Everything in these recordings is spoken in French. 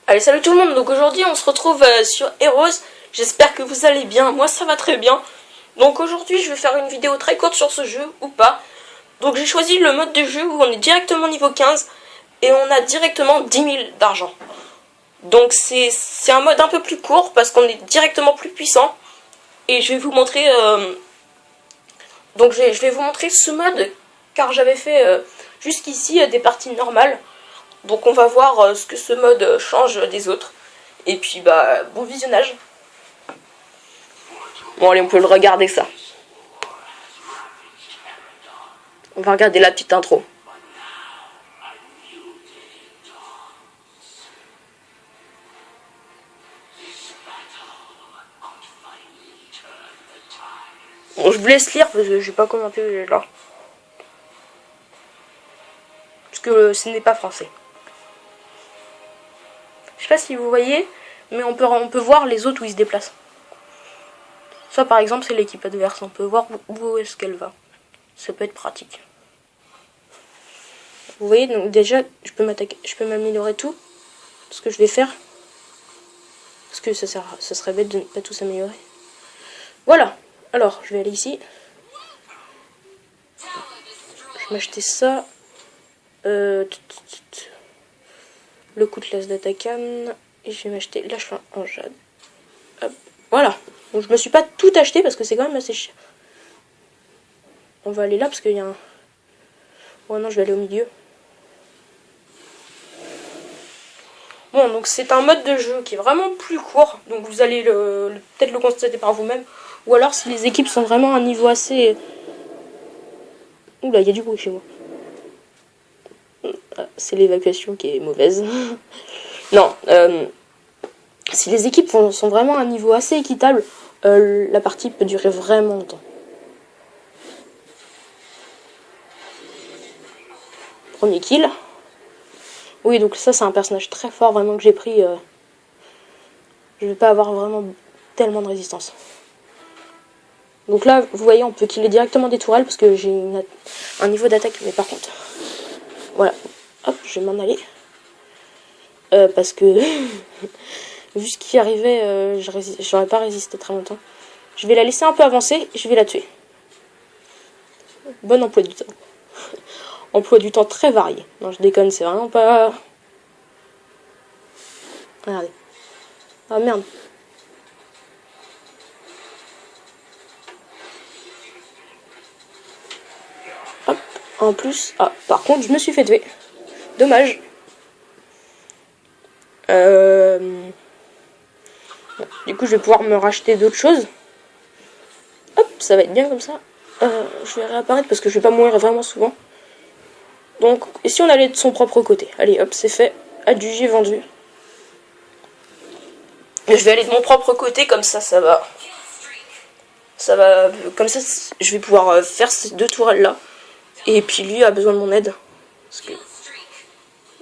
Allez, salut tout le monde. Donc aujourd'hui on se retrouve sur Heroes. J'espère que vous allez bien, moi ça va très bien. Donc aujourd'hui je vais faire une vidéo très courte sur ce jeu ou pas. Donc j'ai choisi le mode de jeu où on est directement niveau 15 et on a directement 10 000 d'argent. Donc c'est un mode un peu plus court parce qu'on est directement plus puissant. Et je vais vous montrer je vais vous montrer ce mode car j'avais fait jusqu'ici des parties normales. Donc on va voir ce que ce mode change des autres. Et puis bah bon visionnage. Bon allez, on peut le regarder ça. On va regarder la petite intro. Bon, je vous laisse lire parce que je vais pas commenter là. Parce que ce n'est pas français. Je sais pas si vous voyez, mais on peut voir les autres où ils se déplacent. Ça par exemple c'est l'équipe adverse, on peut voir où est-ce qu'elle va. Ça peut être pratique. Vous voyez, donc déjà je peux m'améliorer tout. Ce que je vais faire. Parce que ça serait bête de ne pas tout s'améliorer. Voilà, alors je vais aller ici. Je vais m'acheter ça. Le coup de lasse d'attaquant. Et je vais m'acheter lâche-flamme en jade. Hop, voilà. Donc je me suis pas tout acheté parce que c'est quand même assez cher. On va aller là parce qu'il y a un... Oh non, je vais aller au milieu. Bon, donc c'est un mode de jeu qui est vraiment plus court. Donc vous allez peut-être le constater par vous-même. Ou alors si les équipes sont vraiment à un niveau assez... Oula, il y a du bruit chez moi. C'est l'évacuation qui est mauvaise. Non, si les équipes sont vraiment à un niveau assez équitable, la partie peut durer vraiment longtemps. Premier kill. Oui, donc ça c'est un personnage très fort vraiment que j'ai pris. Je vais pas avoir vraiment tellement de résistance. Donc là, vous voyez, on peut killer directement des tourelles parce que j'ai un niveau d'attaque. Mais par contre, voilà. Hop, je vais m'en aller. Parce que vu ce qui arrivait, j'aurais pas résisté très longtemps. Je vais la laisser un peu avancer et je vais la tuer. Bon emploi du temps. Emploi du temps très varié. Non, je déconne, c'est vraiment pas... Regardez. Ah merde. Hop, en plus... Ah, par contre, je me suis fait tuer. Dommage. Du coup, je vais pouvoir me racheter d'autres choses. Hop, ça va être bien comme ça. Je vais réapparaître parce que je vais pas mourir vraiment souvent. Donc, et si on allait de son propre côté? Allez, hop, c'est fait. Adjugé, vendu. Et je vais aller de mon propre côté, comme ça, ça va. Comme ça, je vais pouvoir faire ces deux tourelles-là. Et puis lui a besoin de mon aide. Parce que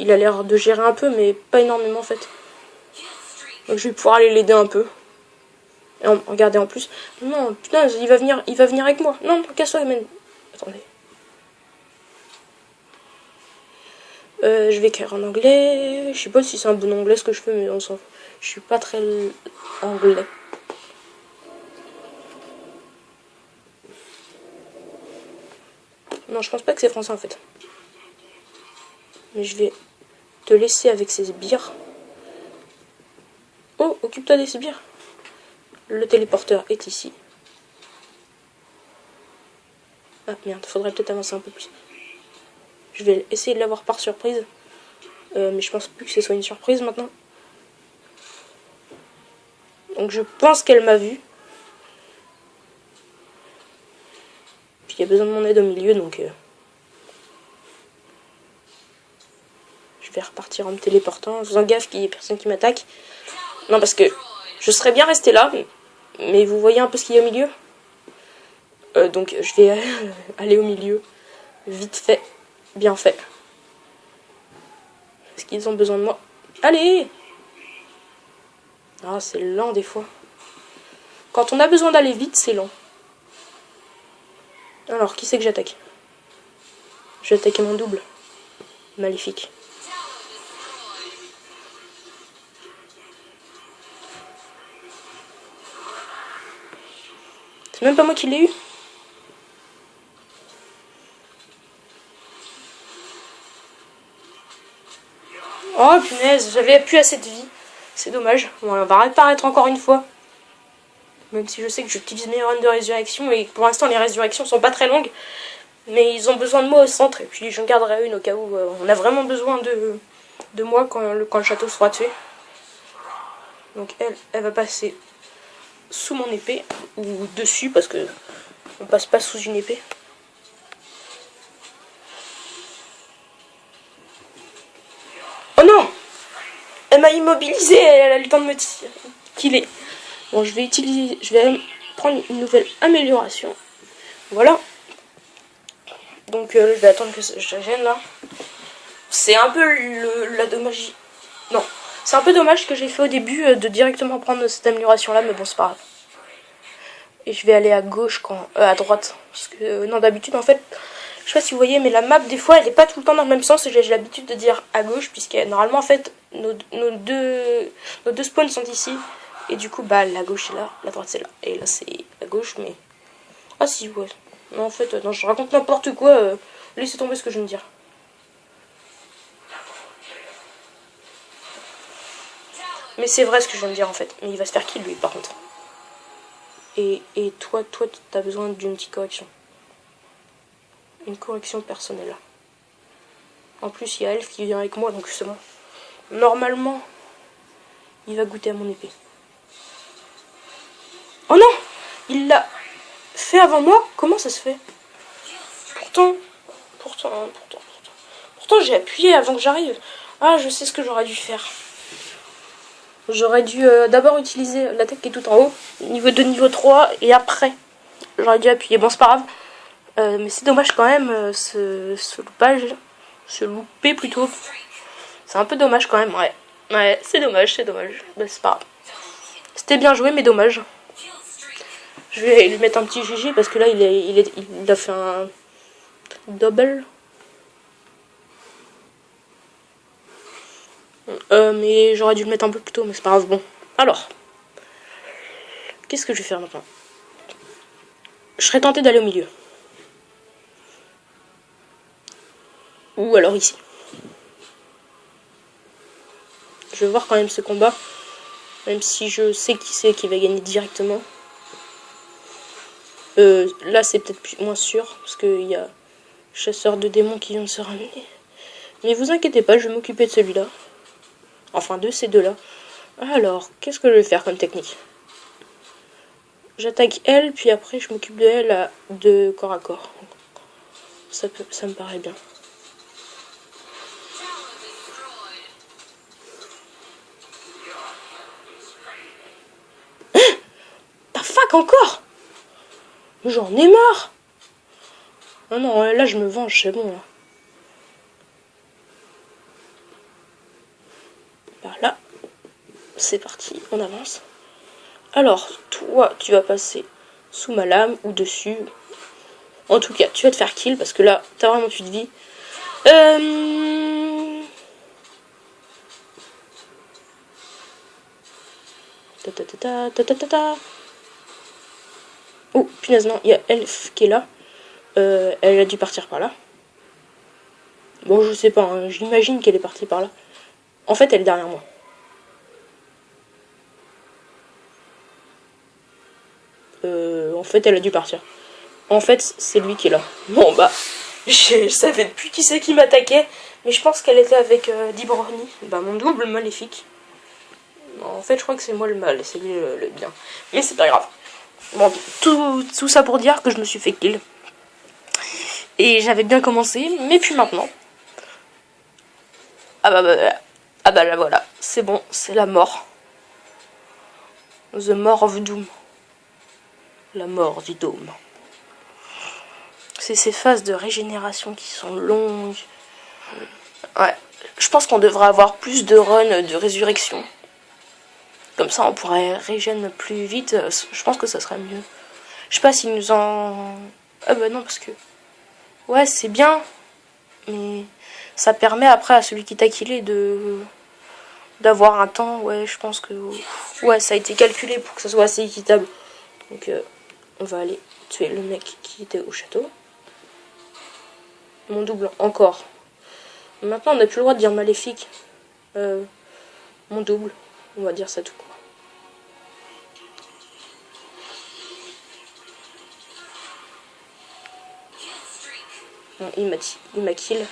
il a l'air de gérer un peu, mais pas énormément en fait. Donc je vais pouvoir aller l'aider un peu. Et regardez en plus. Non, putain, il va venir avec moi. Non, casse-toi, man. Attendez. Je vais écrire en anglais. Je sais pas si c'est un bon anglais ce que je fais, mais on s'en fout. Je suis pas très anglais. Non, je pense pas que c'est français en fait. Mais je vais te laisser avec ces sbires. Oh, occupe-toi des sbires. Le téléporteur est ici. Ah merde, faudrait peut-être avancer un peu plus. Je vais essayer de l'avoir par surprise. Mais je pense plus que ce soit une surprise maintenant. Donc je pense qu'elle m'a vu. Puis il y a besoin de mon aide au milieu, donc... Je vais repartir en me téléportant. Je vous en gaffe qu'il n'y ait personne qui m'attaque. Non, parce que je serais bien resté là. Mais vous voyez un peu ce qu'il y a au milieu. Donc je vais aller au milieu. Vite fait. Bien fait. Parce qu'ils ont besoin de moi. Allez! Ah, c'est lent des fois. Quand on a besoin d'aller vite, c'est lent. Alors, qui c'est que j'attaque? Je vais attaquer mon double. Maléfique. C'est même pas moi qui l'ai eu. Oh punaise, j'avais plus assez de vie. C'est dommage. Bon, on va réapparaître encore une fois. Même si je sais que j'utilise mes runs de résurrection et pour l'instant les résurrections sont pas très longues. Mais ils ont besoin de moi au centre et puis j'en garderai une au cas où on a vraiment besoin de moi quand le château sera tué. Donc elle va passer sous mon épée ou dessus parce que on passe pas sous une épée. Oh non! Elle m'a immobilisé, elle a eu le temps de me killer. Bon, je vais prendre une nouvelle amélioration. Voilà. Donc je vais attendre que ça gêne là. C'est un peu la dommage. Non, c'est un peu dommage que j'ai fait au début de directement prendre cette amélioration là, mais bon, c'est pas grave. Et je vais aller à gauche à droite. Parce que non, d'habitude en fait, je sais pas si vous voyez, mais la map des fois elle est pas tout le temps dans le même sens et j'ai l'habitude de dire à gauche, puisque normalement en fait nos deux spawns sont ici. Et du coup, bah la gauche c'est là, la droite c'est là. Et là c'est la gauche, mais. Ah si, ouais. Non, en fait, non, je raconte n'importe quoi. Laissez tomber ce que je viens de dire. Mais c'est vrai ce que je viens de dire en fait. Mais il va se faire kill lui par contre. Et toi, t'as besoin d'une petite correction. Une correction personnelle. En plus, il y a Elf qui vient avec moi, donc c'est bon. Normalement, il va goûter à mon épée. Oh non! Il l'a fait avant moi? Comment ça se fait? Pourtant, j'ai appuyé avant que j'arrive. Ah, je sais ce que j'aurais dû faire. J'aurais dû d'abord utiliser l'attaque qui est tout en haut, niveau 2, niveau 3, et après, j'aurais dû appuyer. Bon, c'est pas grave. Mais c'est dommage quand même, ce loupage. Se louper plutôt. C'est un peu dommage quand même, ouais. Ouais, c'est dommage. Bah, c'est pas grave. C'était bien joué, mais dommage. Je vais lui mettre un petit GG parce que là, il a fait un double. Mais j'aurais dû le mettre un peu plus tôt, mais c'est pas grave. Bon, alors, qu'est-ce que je vais faire maintenant? Je serais tenté d'aller au milieu. Ou alors ici. Je vais voir quand même ce combat. Même si je sais qui c'est qui va gagner directement. Là, c'est peut-être moins sûr. Parce qu'il y a chasseur de démons qui vient de se ramener. Mais vous inquiétez pas, je vais m'occuper de celui-là. Enfin, de ces deux-là. Alors, qu'est-ce que je vais faire comme technique? J'attaque elle, puis après je m'occupe de elle de corps à corps. Ça me paraît bien. Ta fuck encore! J'en ai marre! Oh non, là je me venge, c'est bon là. Par là. C'est parti, on avance. Alors, toi, tu vas passer sous ma lame ou dessus. En tout cas, tu vas te faire kill parce que là, t'as vraiment plus de vie. Oh, punaise, non, il y a Elf qui est là. Elle a dû partir par là. Bon, je sais pas, hein, j'imagine qu'elle est partie par là. En fait, elle est derrière moi. En fait, elle a dû partir. En fait, c'est lui qui est là. Bon, bah, je savais plus qui c'est qui m'attaquait. Mais je pense qu'elle était avec Dibroni. Bah, mon double maléfique. En fait, je crois que c'est moi le mal et c'est lui le bien. Mais c'est pas grave. Bon, tout ça pour dire que je me suis fait kill. Et j'avais bien commencé, mais puis maintenant. Ah bah là voilà, c'est bon, c'est la mort. The More of Doom. La mort du dôme. C'est ces phases de régénération qui sont longues. Ouais, je pense qu'on devrait avoir plus de runs de résurrection. Comme ça, on pourrait régénérer plus vite. Je pense que ça serait mieux. Je sais pas s'ils nous en... Ah bah non, parce que... Ouais, c'est bien. Mais ça permet après à celui qui t'a killé d'avoir un temps. Ouais, je pense que... Ouais, ça a été calculé pour que ça soit assez équitable. Donc, on va aller tuer le mec qui était au château. Mon double encore. Maintenant on n'a plus le droit de dire maléfique. Mon double, on va dire ça tout court. Bon, il m'a kill.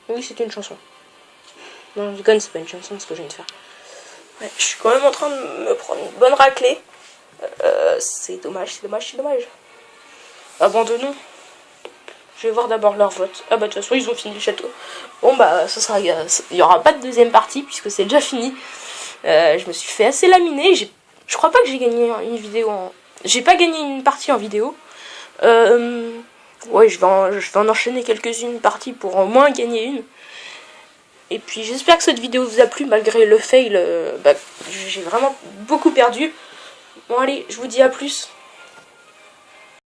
Oui, c'est une chanson. Non, je déconne, c'est pas une chanson ce que je viens de faire. Ouais, je suis quand même en train de me prendre une bonne raclée. C'est dommage, c'est dommage, c'est dommage. Abandonnons. Je vais voir d'abord leur vote. Ah bah de toute façon ils ont fini le château. Bon bah ça sera, il y aura pas de deuxième partie puisque c'est déjà fini. Je me suis fait assez laminer. Je crois pas que j'ai gagné une vidéo en... J'ai pas gagné une partie en vidéo. Ouais, je vais en enchaîner quelques-unes parties pour au moins gagner une. Et puis j'espère que cette vidéo vous a plu malgré le fail. J'ai vraiment beaucoup perdu. Bon allez, je vous dis à plus.